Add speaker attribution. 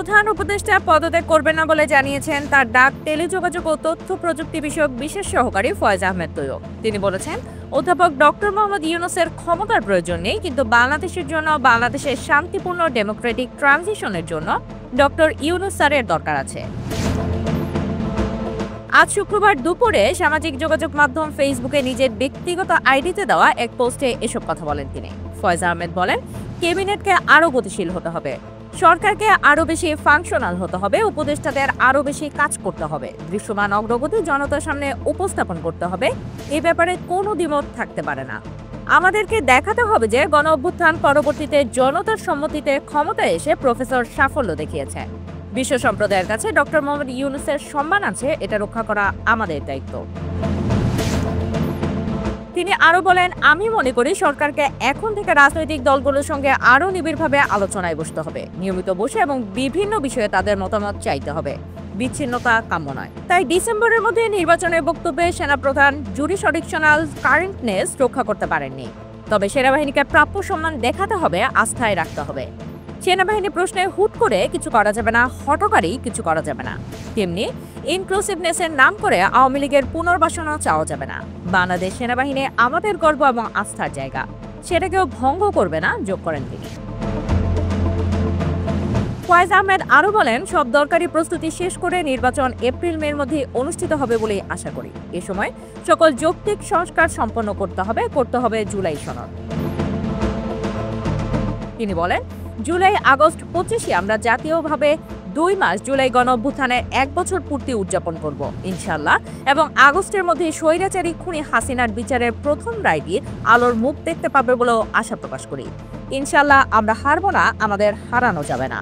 Speaker 1: প্রধান উপদেষ্টা পদত্যাগ করবেন না বলে জানিয়েছেন তার ডাক টেলিযোগাযোগ ও তথ্য প্রযুক্তি বিষয়ক বিশেষ সহকারী ফয়েজ আহমেদ তৈয়ব। তিনি বলেছেন, অধ্যাপক ডক্টর মোহাম্মদ ইউনূসের ক্ষমতার প্রয়োজন নেই, কিন্তু বাংলাদেশের জন্য, বাংলাদেশের শান্তিপূর্ণ ডেমোক্রেটিক ট্রানজিশনের জন্য ডক্টর ইউনূস স্যারের দরকার আছে। আজ শুক্রবার দুপুরে সামাজিক যোগাযোগ মাধ্যম ফেসবুকে নিজের ব্যক্তিগত আইডিতে দেওয়া এক পোস্টে এসব কথা বলেন তিনি। ফয়েজ আহমেদ বলেন, ক্যাবিনেটকে আরও গতিশীল হতে হবে, সরকারকে আরও বেশি ফাংশনাল হতে হবে, উপদেষ্টাদের আরও বেশি কাজ করতে হবে, দৃশ্যমান অগ্রগতি জনতার সামনে উপস্থাপন করতে হবে। এ ব্যাপারে কোনো দ্বিমত থাকতে পারে না। আমাদেরকে দেখাতে হবে যে গণ অভ্যুত্থান পরবর্তীতে জনতার সম্মতিতে ক্ষমতায় এসে প্রফেসর সাফল্য দেখিয়েছে। বিশ্ব সম্প্রদায়ের কাছে ডক্টর মোহাম্মদ ইউনূসের সম্মান আছে, এটা রক্ষা করা আমাদের দায়িত্ব। তিনি আরো বলেন, আমি মনে করি সরকারকে এখন থেকে রাজনৈতিক দলগুলোর সঙ্গে আরো নিবিড়ভাবে আলোচনায় বসতে হবে, নিয়মিত বসে এবং বিভিন্ন বিষয়ে তাদের মতামত চাইতে হবে। বিচ্ছিন্নতা কাম্য নয়। তাই ডিসেম্বরের মধ্যে নির্বাচনের বক্তব্যে সেনাপ্রধান জুরিসডিকশনাল কারেন্টনেস রক্ষা করতে পারেননি। তবে সেনাবাহিনীকে প্রাপ্য সম্মান দেখাতে হবে, আস্থায় রাখতে হবে। সেনাবাহিনী প্রশ্নে হুট করে কিছু করা যাবে না, হঠকারী কিছু করা যাবে না। তেমনি ইনক্লুসিভনেসের নাম করে আওয়ামী লীগের পুনর্বাসনও চাওয়া যাবে না। বাংলাদেশ সেনাবাহিনী আমাদের গর্ব এবং আস্থার জায়গা, সেটাকেও ভঙ্গ করবে না, যোগ করেন তিনি। ফয়েজ আহমেদ আরও বলেন, সব দরকারি প্রস্তুতি শেষ করে নির্বাচন এপ্রিল-মের মধ্যে অনুষ্ঠিত হবে বলেই আশা করি। এ সময় সকল যৌক্তিক সংস্কার সম্পন্ন করতে হবে জুলাই সনদ। তিনি বলেন, জুলাই-আগস্ট 25-এ আমরা জাতীয়ভাবে 2 মাস জুলাই গণঅভ্যুত্থানের 1 বছর পূর্তি উদযাপন করব ইনশাআল্লাহ, এবং আগস্টের মধ্যে স্বৈরাচারী খুনি হাসিনার বিচারের প্রথম রায়টি আলোর মুখ দেখতে পাবে বলেও আশা প্রকাশ করি। ইনশাআল্লাহ আমরা হারব না, আমাদের হারানো যাবে না।